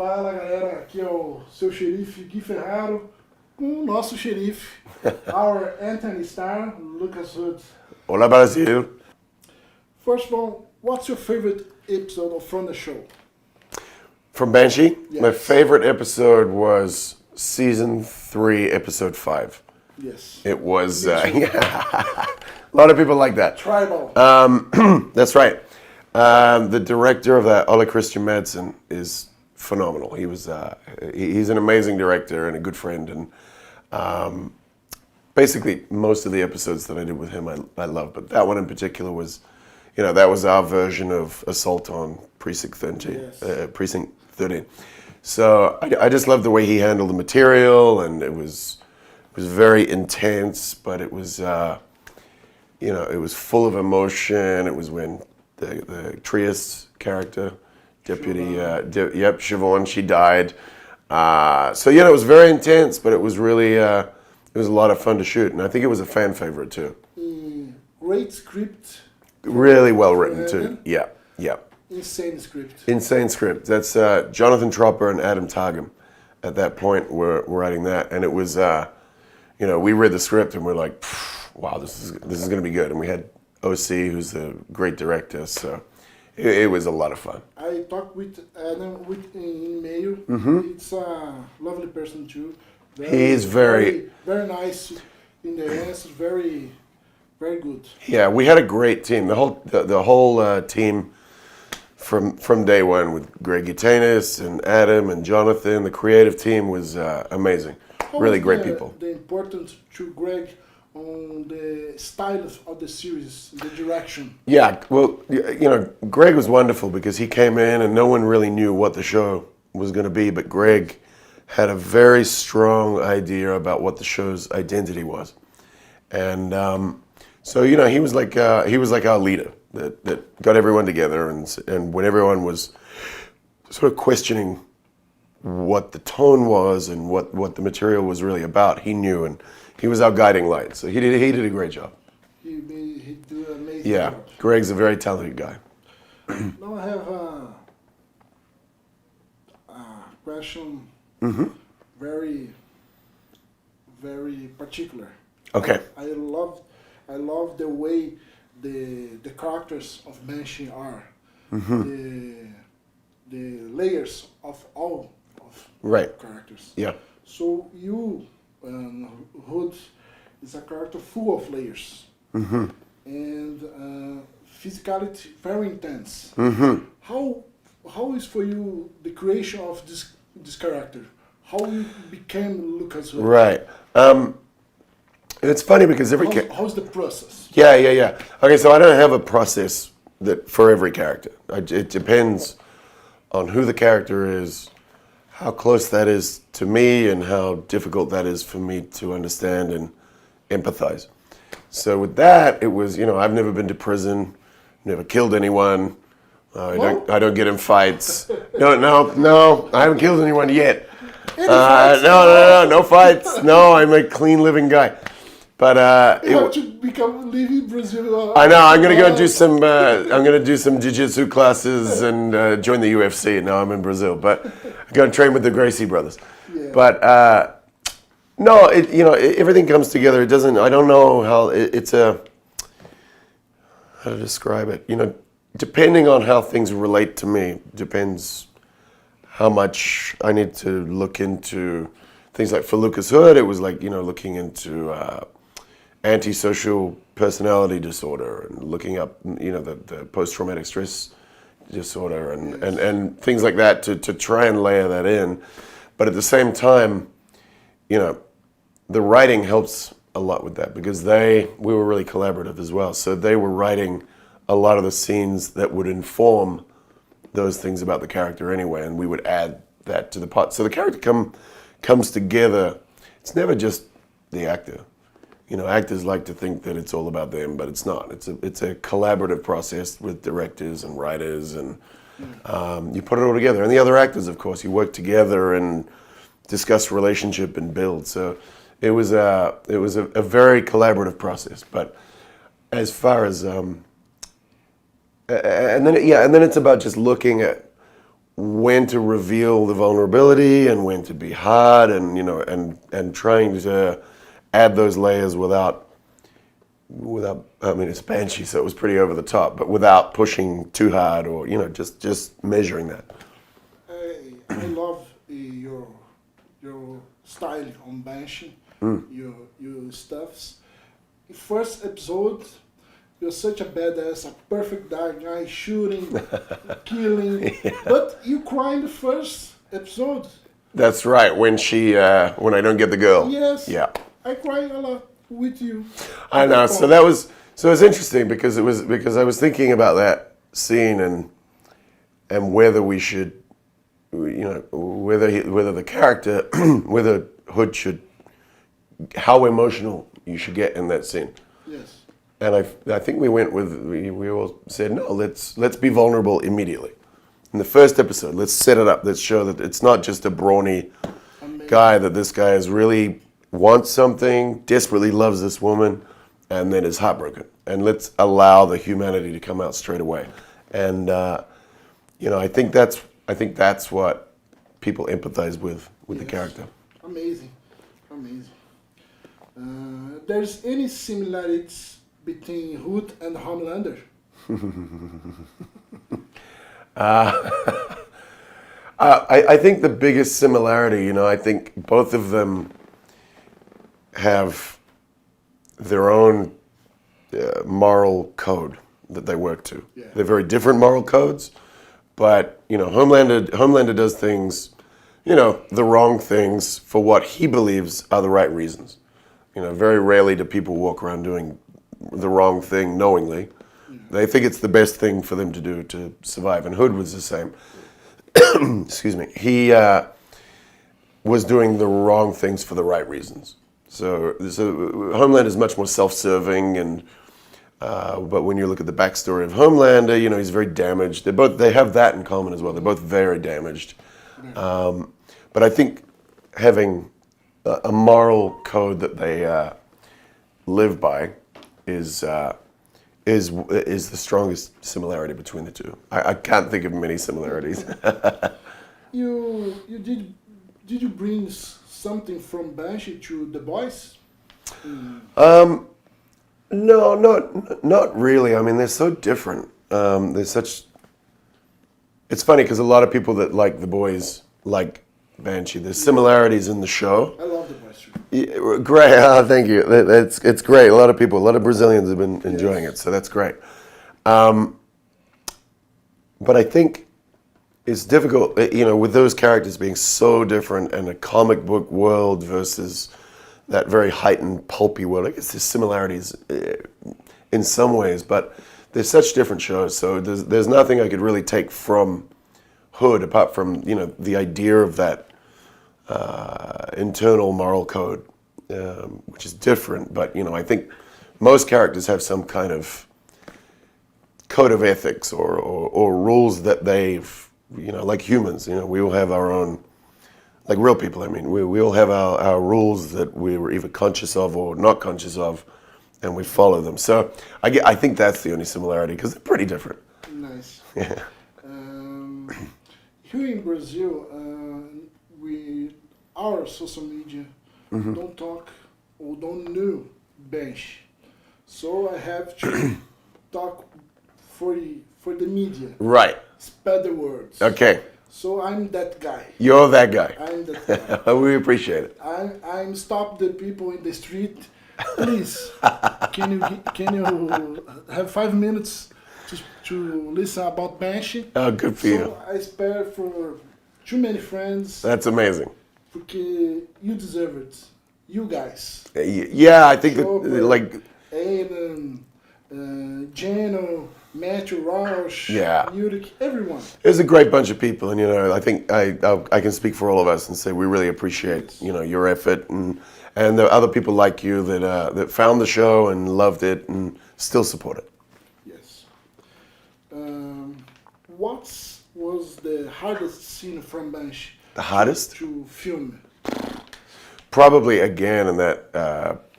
Fala galera, aqui é o seu xerife Gui Ferraro com o nosso xerife, our Antony Starr, Lucas Hood. Olá Brasil. First of all, what's your favorite episode from the show? From Banshee? Yes. My favorite episode was season 3, episode 5. Yes. It was, a lot of people like that. TRABAHO. That's right. The director of that, Ole Christian Madsen, is phenomenal. He's an amazing director and a good friend, and basically most of the episodes that I did with him I love, but that one in particular was, that was our version of Assault on Precinct 13. Yes. Precinct 13. So I just loved the way he handled the material, and it was very intense, but it was it was full of emotion. It was when the Trias character, Deputy, Siobhan, she died. So it was very intense, but it was really, it was a lot of fun to shoot, and I think it was a fan favorite too. Great script. Really well written too. Yeah. Insane script. Insane script. That's Jonathan Tropper and Adam Targum. At that point, were writing that, and it was, we read the script and we're like, wow, this is going to be good. And we had OC, who's a great director, so it was a lot of fun. I talked with Adam in email. It's a lovely person too. He's very nice in the answers. Very good. Yeah, we had a great team. The whole team from day one with Greg Utanis and Adam and Jonathan. The creative team was amazing. Really great people. The importance to Greg on the style of the series, the direction. Yeah, well, Greg was wonderful because he came in and no one really knew what the show was going to be, but Greg had a very strong idea about what the show's identity was, and so he was like our leader that got everyone together, and when everyone was sort of questioning what the tone was and what the material was really about, he knew, and he was our guiding light. So he did a great job. He did an amazing job. Greg's a very talented guy. Now I have a question. Very particular. Okay. I love the way the characters of Banshee are. The layers of all characters. Yeah. So you, Hood, is a character full of layers. And physicality very intense. How is for you the creation of this character? How you became Lucas Hood? Right. It's funny because How's the process? Yeah. Okay, so I don't have a process for every character. It depends on who the character is, how close that is to me, and how difficult that is for me to understand and empathize. So with that, it was, I've never been to prison, never killed anyone. I don't get in fights. No, I haven't killed anyone yet. No fights. No, I'm a clean living guy. But you have to become living Brazil. I know. I'm gonna go do some. I'm gonna do some jiu-jitsu classes and join the UFC. Now I'm in Brazil, but I'm gonna train with the Gracie brothers. Yeah. But no, everything comes together. It doesn't. I don't know how it's a. How to describe it? Depending on how things relate to me, depends how much I need to look into things. Like for Lucas Hood, it was like looking into antisocial personality disorder and looking up the post-traumatic stress disorder and things like that to try and layer that in. But at the same time, the writing helps a lot with that because we were really collaborative as well. So they were writing a lot of the scenes that would inform those things about the character anyway, and we would add that to the pot. So the character comes together. It's never just the actor. Actors like to think that it's all about them, but it's not. It's a collaborative process with directors and writers, and you put it all together. And the other actors, of course, you work together and discuss relationship and build. So it was a very collaborative process. But as far as and then it's about just looking at when to reveal the vulnerability and when to be hard, and and trying to add those layers without. I mean, it's Banshee, so it was pretty over the top, but without pushing too hard, or just measuring that. I love your style on Banshee, your stuffs. First episode, you're such a badass, a perfect guy, shooting, killing, but you cry in the first episode. That's right. When when I don't get the girl. Yes. Yeah. I cry a lot with you. I know. So it was interesting because I was thinking about that scene and whether we should, whether the character, whether Hood should, how emotional you should get in that scene. Yes. And I think we all said, no, let's be vulnerable immediately. In the first episode, let's set it up. Let's show that it's not just a brawny guy, that this guy is really wants something, desperately loves this woman, and then is heartbroken. And let's allow the humanity to come out straight away. And I think that's what people empathize with the character. Amazing. There's any similarities between Hoot and Homelander? I think the biggest similarity, I think both of them have their own moral code that they work to. Yeah. They're very different moral codes, but Homelander does things, the wrong things for what he believes are the right reasons. Very rarely do people walk around doing the wrong thing knowingly. They think it's the best thing for them to do to survive, and Hood was the same. Excuse me. He was doing the wrong things for the right reasons. So Homelander is much more self-serving, and but when you look at the backstory of Homelander, he's very damaged. They have that in common as well. They're both very damaged. But I think having a moral code that they live by is the strongest similarity between the two. I can't think of many similarities. Did you bring something from Banshee to The Boys? No, not really. I mean, they're so different. It's funny because a lot of people that like The Boys like Banshee. There's similarities in the show. I love The Boys too. Yeah, great. Thank you. It's great. A lot of Brazilians have been enjoying it, so that's great. But I think it's difficult, with those characters being so different and a comic book world versus that very heightened, pulpy world. I guess there's similarities in some ways, but they're such different shows. So there's nothing I could really take from Hood apart from the idea of that internal moral code, which is different. But I think most characters have some kind of code of ethics or rules that they've, like humans. We all have our own. Like real people, I mean, we all have our rules that we were either conscious of or not conscious of, and we follow them. So I think that's the only similarity, because they're pretty different. Nice. Yeah. Here in Brazil, our social media don't talk or don't know Banshee. So I have to talk for the media. Right. Spread the words. Okay. So I'm that guy. You're that guy. I'm that guy. We appreciate it. I'm stop the people in the street. Please, can you have 5 minutes to listen about Banshee? Oh, good for you. So I spare for too many friends. That's amazing. Porque you deserve it. You guys. Yeah, I think that, like... Aiden, Jano, Matthew, Rausch, Yurik, everyone. There's a great bunch of people, and I think I can speak for all of us and say we really appreciate your effort, and there are other people like you that found the show and loved it and still support it. Yes. What was the hardest scene from Banshee? The hardest? To film. Probably again in that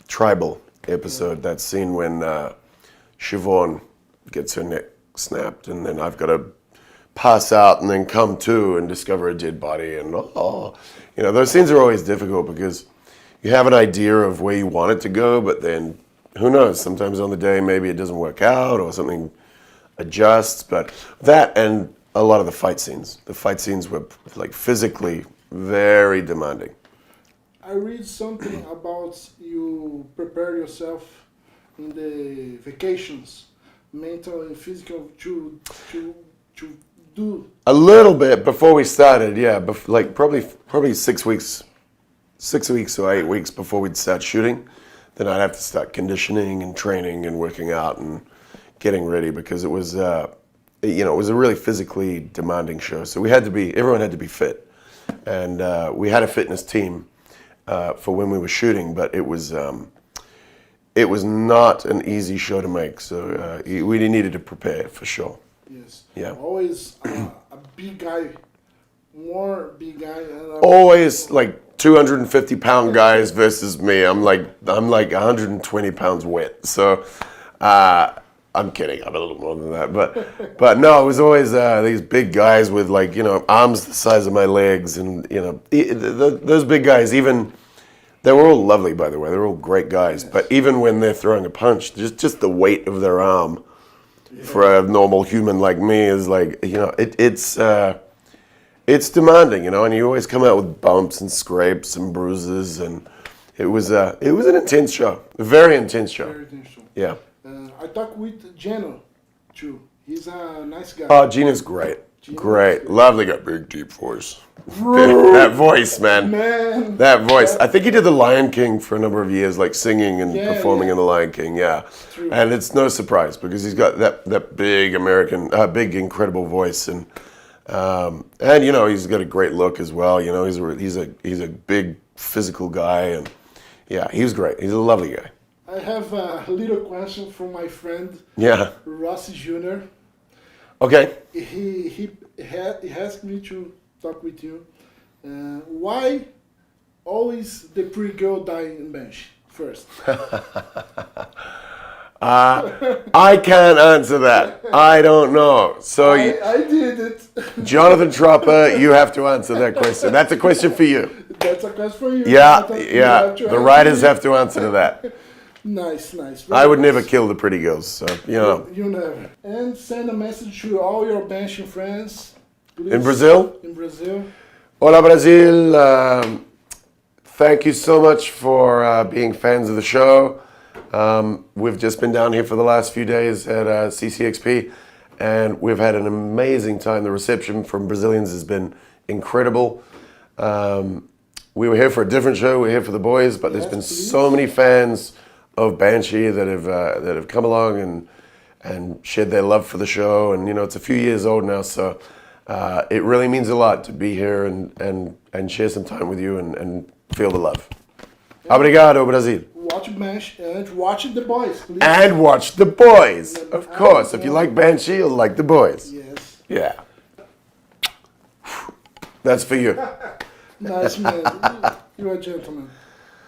tribal episode, that scene when Siobhan gets her neck snapped, and then I've got to pass out and then come to and discover a dead body. And, those scenes are always difficult because you have an idea of where you want it to go, but then who knows? Sometimes on the day, maybe it doesn't work out or something adjusts. But that and a lot of the fight scenes were like physically very demanding. I read something about you prepare yourself in the vacations, mental and physical, to do. A little bit before we started, yeah, like probably 6 weeks or 8 weeks before we'd start shooting. Then I'd have to start conditioning and training and working out and getting ready because it was, it was a really physically demanding show. So everyone had to be fit, and we had a fitness team for when we were shooting, but it was not an easy show to make. So we needed to prepare for sure. Yes. Yeah. Always a big guy, more big guy. Always like 250-pound guys versus me. I'm like 120 pounds wet. So I'm kidding. I'm a little more than that. But no, it was always these big guys with arms the size of my legs, and those big guys. Even they were all lovely, by the way. They're all great guys. Yes. But even when they're throwing a punch, just the weight of their arm for a normal human like me is like it's demanding, and you always come out with bumps and scrapes and bruises, and it was an intense show, a very intense show. Very intense show. Yeah. I talked with Geno too. He's a nice guy. Oh, Gino's great. Great. Lovely guy. Big, deep voice. That voice, man. That voice. I think he did The Lion King for a number of years, like singing and performing in The Lion King, yeah. True. And it's no surprise because he's got that big big, incredible voice. And he's got a great look as well. He's a big physical guy. And yeah, he was great. He's a lovely guy. I have a little question from my friend, Rossi Jr. Okay. He asked me to talk with you. Why always the pretty girl die in Banshee first? I can't answer that. I don't know. So I did it. Jonathan Tropper, you have to answer that question. That's a question for you. That's a question for you. Yeah. The writers have to answer to that. Nice. I would never kill the pretty girls, so You never. And send a message to all your Banshee friends. Please. In Brazil? In Brazil. Hola, Brazil. Thank you so much for being fans of the show. We've just been down here for the last few days at CCXP, and we've had an amazing time. The reception from Brazilians has been incredible. We were here for a different show. We're here for the boys, but there's been so many fans of Banshee that have come along and shared their love for the show. And it's a few years old now, so it really means a lot to be here and share some time with you and feel the love. Obrigado, Brasil. Watch Banshee and watch the boys, please. And watch the boys, of course. If you like Banshee, you'll like the boys. Yes. Yeah. That's for you. Nice man. You're a gentleman.